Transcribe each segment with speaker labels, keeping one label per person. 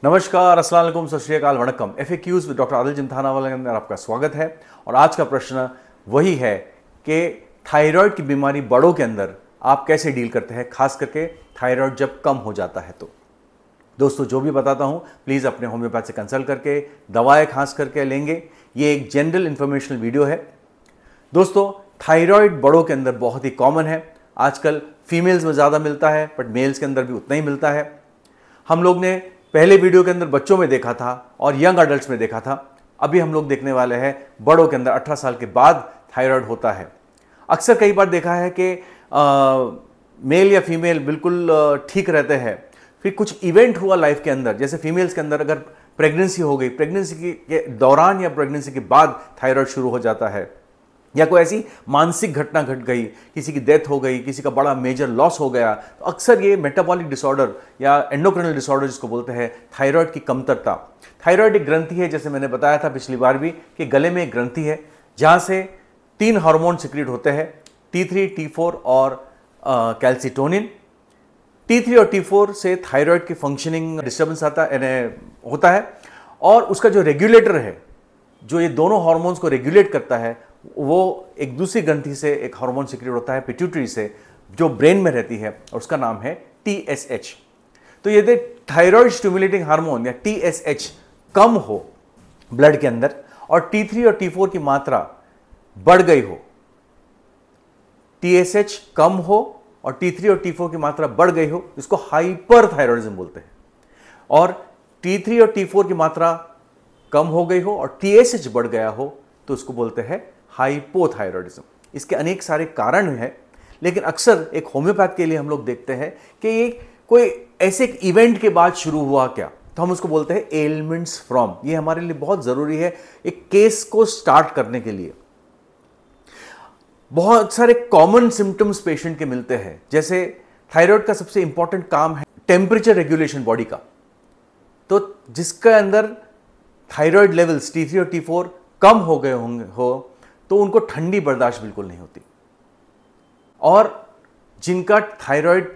Speaker 1: नमस्कार, अस्सलाम वालेकुम, सत श्री अकाल, वणक्कम। FAQs विद डॉक्टर आदिल जिमथानावाला के अंदर आपका स्वागत है। और आज का प्रश्न वही है कि थायराइड की बीमारी बड़ों के अंदर आप कैसे डील करते हैं, खास करके थायराइड जब कम हो जाता है। तो दोस्तों, जो भी बताता हूं प्लीज़ अपने होम्योपैथ से कंसल्ट करके दवाएं खास करके लेंगे। ये एक जनरल इंफॉर्मेशनल वीडियो है। दोस्तों, थायराइड बड़ों के अंदर बहुत ही कॉमन है। आजकल फीमेल्स में ज़्यादा मिलता है, बट मेल्स के अंदर भी उतना ही मिलता है। हम लोग ने पहले वीडियो के अंदर बच्चों में देखा था और यंग अडल्ट्स में देखा था। अभी हम लोग देखने वाले हैं बड़ों के अंदर 18 साल के बाद थायराइड होता है। अक्सर कई बार देखा है कि मेल या फीमेल बिल्कुल ठीक रहते हैं, फिर कुछ इवेंट हुआ लाइफ के अंदर, जैसे फीमेल्स के अंदर अगर प्रेगनेंसी हो गई, प्रेगनेंसी के दौरान या प्रेगनेंसी के बाद थायराइड शुरू हो जाता है, या कोई ऐसी मानसिक घटना घट गई, किसी की डेथ हो गई, किसी का बड़ा मेजर लॉस हो गया, तो अक्सर ये मेटाबॉलिक डिसऑर्डर या एंडोक्रिनल डिसऑर्डर जिसको बोलते हैं, थायराइड की कमतरता। थायराइड एक ग्रंथि है, जैसे मैंने बताया था पिछली बार भी, कि गले में एक ग्रंथि है जहां से 3 हार्मोन सिक्रीट होते हैं, T3, T4 और कैल्सिटोनिन। T3 और T4 से थायराइड की फंक्शनिंग डिस्टर्बेंस होता है, और उसका जो रेगुलेटर है, जो ये दोनों हार्मोन्स को रेगुलेट करता है, वो एक दूसरी ग्रंथि से एक हार्मोन सिक्रीट होता है पिट्यूटरी से, जो ब्रेन में रहती है, और उसका नाम है TSH। तो यदि थायराइड स्टिमुलेटिंग हार्मोन या TSH कम हो ब्लड के अंदर और T3 और T4 की मात्रा बढ़ गई हो, TSH कम हो और T3 और T4 की मात्रा बढ़ गई हो, इसको हाइपरथायरॉयडिज्म बोलते हैं। और T3 और T4 की मात्रा कम हो गई हो और TSH बढ़ गया हो, तो उसको बोलते हैं हाइपोथायरॉयडिज्म। इसके अनेक सारे कारण हैं, लेकिन अक्सर एक होम्योपैथ के लिए हम लोग देखते हैं कि ये कोई ऐसे एक इवेंट के बाद शुरू हुआ क्या, तो हम उसको बोलते हैं एलिमेंट्स फ्रॉम। ये हमारे लिए बहुत जरूरी है एक केस को स्टार्ट करने के लिए। बहुत सारे कॉमन सिम्टम्स पेशेंट के मिलते हैं, जैसे थायराइड का सबसे इंपॉर्टेंट काम है टेम्परेचर रेगुलेशन बॉडी का। तो जिसके अंदर थायराइड लेवल्स T3 और T4 कम हो गए हो, तो उनको ठंडी बर्दाश्त बिल्कुल नहीं होती। और जिनका थायराइड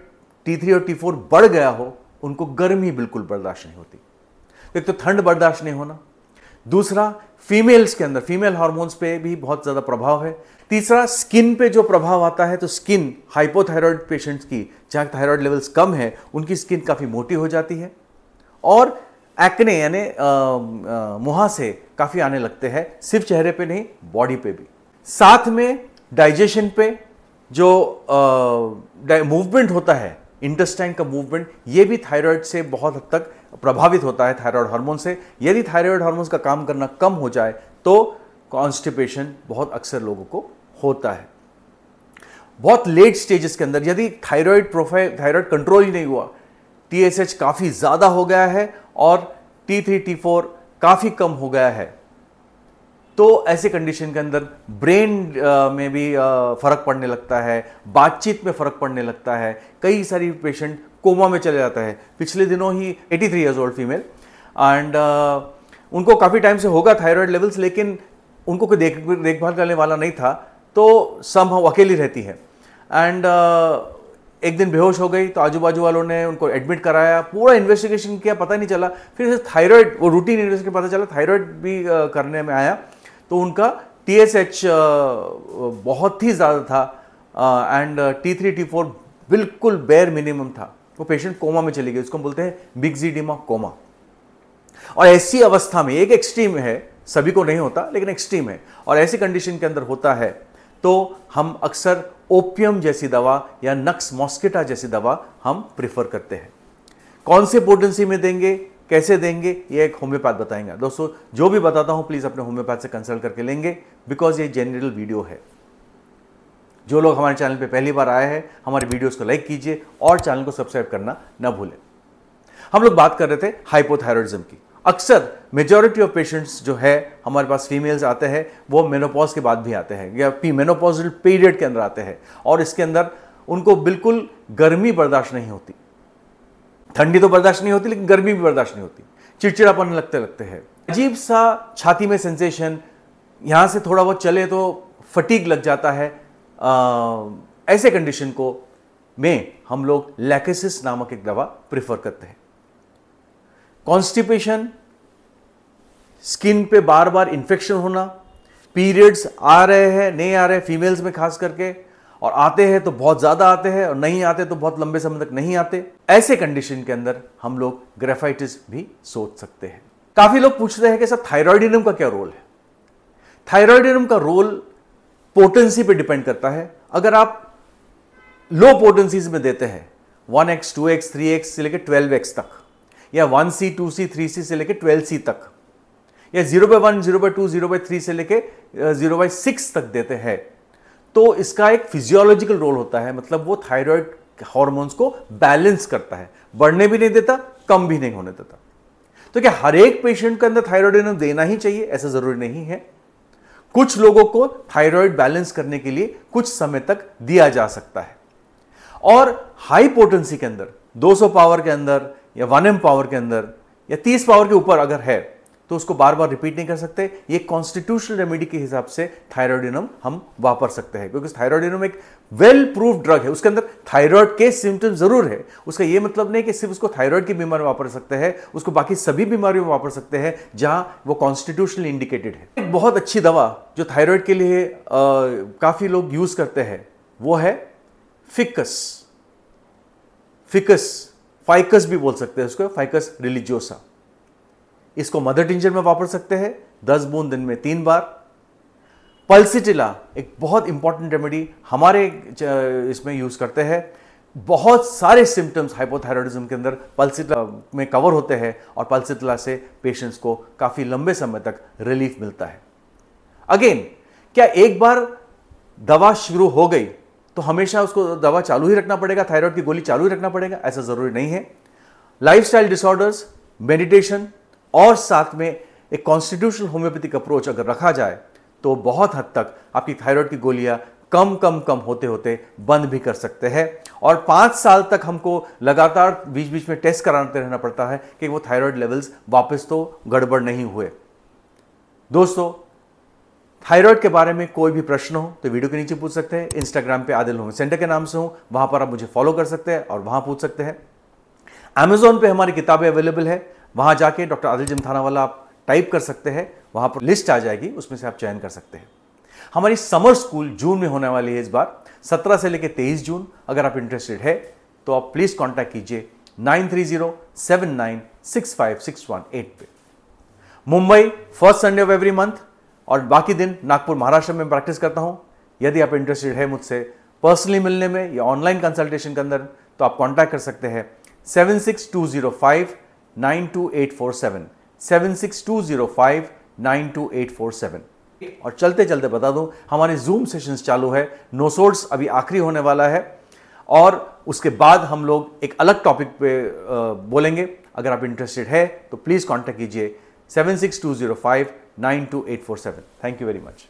Speaker 1: T3 और T4 बढ़ गया हो, उनको गर्मी बिल्कुल बर्दाश्त नहीं होती। एक तो ठंड बर्दाश्त नहीं होना, दूसरा फीमेल्स के अंदर फीमेल हार्मोन्स पे भी बहुत ज्यादा प्रभाव है, तीसरा स्किन पे जो प्रभाव आता है, तो स्किन हाइपोथायराइड पेशेंट्स की, जहां थायराइड लेवल्स कम है, उनकी स्किन काफी मोटी हो जाती है, और एक्ने यानी मुहासे काफी आने लगते हैं, सिर्फ चेहरे पे नहीं, बॉडी पे भी। साथ में डाइजेशन पे जो मूवमेंट होता है, इंटेस्टाइन का मूवमेंट, ये भी थायराइड से बहुत हद तक प्रभावित होता है, थायराइड हार्मोन से। यदि थायराइड हार्मोन्स का काम करना कम हो जाए, तो कॉन्स्टिपेशन बहुत अक्सर लोगों को होता है। बहुत लेट स्टेजेस के अंदर यदि थायराइड कंट्रोल ही नहीं हुआ, TSH काफी ज्यादा हो गया है और T3 T4 काफी कम हो गया है, तो ऐसे कंडीशन के अंदर ब्रेन में भी फर्क पड़ने लगता है, बातचीत में फर्क पड़ने लगता है। कई सारी पेशेंट कोमा में चले जाता है। पिछले दिनों ही 83 ईयर्स ओल्ड फीमेल, एंड उनको काफी टाइम से होगा थायराइड लेवल्स, लेकिन उनको कोई देखभाल करने वाला नहीं था, तो समहाउ अकेली रहती है। एंड एक दिन बेहोश हो गई, तो आजू बाजू वालों ने उनको एडमिट कराया, पूरा इन्वेस्टिगेशन किया, पता नहीं चला। फिर थायराइड, वो रूटीन इन्वेस्टिगेशन पता चला थायराइड भी करने में आया, तो उनका TSH बहुत ही ज़्यादा था, एंड T3 T4 बिल्कुल बेयर मिनिमम था। वो पेशेंट कोमा में चली गई, उसको बोलते हैं मिक्सिडिमा कोमा। और ऐसी अवस्था में, एक एक्सट्रीम है, सभी को नहीं होता लेकिन एक्सट्रीम है, और ऐसी कंडीशन के अंदर होता है, तो हम अक्सर ओपियम जैसी दवा या नक्स मॉस्किटा जैसी दवा हम प्रिफर करते हैं। कौन से पोटेंसी में देंगे, कैसे देंगे, ये एक होम्योपैथ बताएंगे। दोस्तों, जो भी बताता हूं प्लीज अपने होम्योपैथ से कंसल्ट करके लेंगे, बिकॉज ये जनरल वीडियो है। जो लोग हमारे चैनल पे पहली बार आए हैं, हमारे वीडियोस को लाइक कीजिए और चैनल को सब्सक्राइब करना ना भूलें। हम लोग बात कर रहे थे हाइपोथायरॉयडिज्म की। अक्सर मेजॉरिटी ऑफ पेशेंट्स जो है हमारे पास फीमेल्स आते हैं, वो मेनोपॉज के बाद भी आते हैं या मेनोपॉजल पीरियड के अंदर आते हैं, और इसके अंदर उनको बिल्कुल गर्मी बर्दाश्त नहीं होती। ठंडी तो बर्दाश्त नहीं होती, लेकिन गर्मी भी बर्दाश्त नहीं होती, चिड़चिड़ापन लगते हैं, अजीब सा छाती में सेंसेशन, यहां से थोड़ा बहुत चले तो फटीग लग जाता है। ऐसे कंडीशन को में हम लोग लैकेसिस नामक एक दवा प्रिफर करते हैं। कॉन्स्टिपेशन, स्किन पे बार बार इन्फेक्शन होना, पीरियड्स आ रहे हैं नहीं आ रहे फीमेल्स में खास करके, और आते हैं तो बहुत ज्यादा आते हैं और नहीं आते तो बहुत लंबे समय तक नहीं आते, ऐसे कंडीशन के अंदर हम लोग ग्रेफाइटिस भी सोच सकते हैं। काफी लोग पूछते हैं कि सर थायराइडिनम का क्या रोल है। थायराइडिनम का रोल पोटेंसी पे डिपेंड करता है। अगर आप लो पोटेंसीज में देते हैं 1x, 2x, 3x से लेकर 12x तक, या 1C, 2C, 3C से लेकर 12C तक, या 0/1, 0/2, 0/3 से लेके 0/6 तक देते हैं, तो इसका एक फिजियोलॉजिकल रोल होता है। मतलब वो थायराइड हार्मोन्स को बैलेंस करता है, बढ़ने भी नहीं देता, कम भी नहीं होने देता। तो क्या हर एक पेशेंट के अंदर थायराइडिनम देना ही चाहिए? ऐसा जरूरी नहीं है। कुछ लोगों को थायराइड बैलेंस करने के लिए कुछ समय तक दिया जा सकता है। और हाई पोटेंसी के अंदर 200 पावर के अंदर या 1M पावर के अंदर या 30 पावर के ऊपर अगर है तो उसको बार बार रिपीट नहीं कर सकते। ये कॉन्स्टिट्यूशनल रेमेडी के हिसाब से थायराइडिनम हम वापर सकते हैं, क्योंकि थायराइडिनम एक वेल प्रूव्ड ड्रग है। उसके अंदर थायराइड के सिम्टम जरूर है, उसका ये मतलब नहीं कि सिर्फ उसको थायराइड की बीमारी में वापर सकते हैं, उसको बाकी सभी बीमारियों में वापर सकते हैं जहां वो कॉन्स्टिट्यूशनली इंडिकेटेड है। एक बहुत अच्छी दवा जो थायराइड के लिए काफी लोग यूज करते हैं वो है फिकस फाइकस भी बोल सकते हैं उसको, फाइकस रिलीजियोसा। इसको मदर टिंचर में वापर सकते हैं 10 बूंद दिन में 3 बार। पल्सिटिला एक बहुत इंपॉर्टेंट रेमेडी हमारे इसमें यूज करते हैं। बहुत सारे सिम्टम्स हाइपोथायरॉयडिज्म के अंदर पल्सिटिला में कवर होते हैं और पल्सिटिला से पेशेंट्स को काफी लंबे समय तक रिलीफ मिलता है। अगेन, क्या एक बार दवा शुरू हो गई तो हमेशा उसको दवा चालू ही रखना पड़ेगा, थायराइड की गोली चालू ही रखना पड़ेगा? ऐसा जरूरी नहीं है। लाइफस्टाइल डिसऑर्डर्स, मेडिटेशन और साथ में एक कॉन्स्टिट्यूशनल होम्योपैथिक अप्रोच अगर रखा जाए तो बहुत हद तक आपकी थायराइड की गोलियां कम होते होते बंद भी कर सकते हैं। और 5 साल तक हमको लगातार बीच बीच में टेस्ट कराते रहना पड़ता है कि वो थायराइड लेवल्स वापस तो गड़बड़ नहीं हुए। दोस्तों, थायराइड के बारे में कोई भी प्रश्न हो तो वीडियो के नीचे पूछ सकते हैं। इंस्टाग्राम पे आदिल होम्यो सेंटर के नाम से हूं, वहां पर आप मुझे फॉलो कर सकते हैं और वहां पूछ सकते हैं। Amazon पे हमारी किताबें अवेलेबल है, वहां जाके डॉक्टर आदिल जिमथानावाला आप टाइप कर सकते हैं, वहां पर लिस्ट आ जाएगी, उसमें से आप चयन कर सकते हैं। हमारी समर स्कूल जून में होने वाली है इस बार, 17 से लेकर 23 जून। अगर आप इंटरेस्टेड है तो आप प्लीज कांटेक्ट कीजिए 9307965618 पे। Mumbai first Sunday off every month और बाकी दिन नागपुर महाराष्ट्र में प्रैक्टिस करता हूं। यदि आप इंटरेस्टेड है मुझसे पर्सनली मिलने में या ऑनलाइन कंसल्टेशन के अंदर तो आप कांटेक्ट कर सकते हैं 76205-92847 76205-92847। और चलते चलते बता दूं, हमारे जूम सेशंस चालू है। नोसोड्स अभी आखिरी होने वाला है और उसके बाद हम लोग एक अलग टॉपिक पे बोलेंगे। अगर आप इंटरेस्टेड है तो प्लीज कांटेक्ट कीजिए 76205-92847। Thank you very much.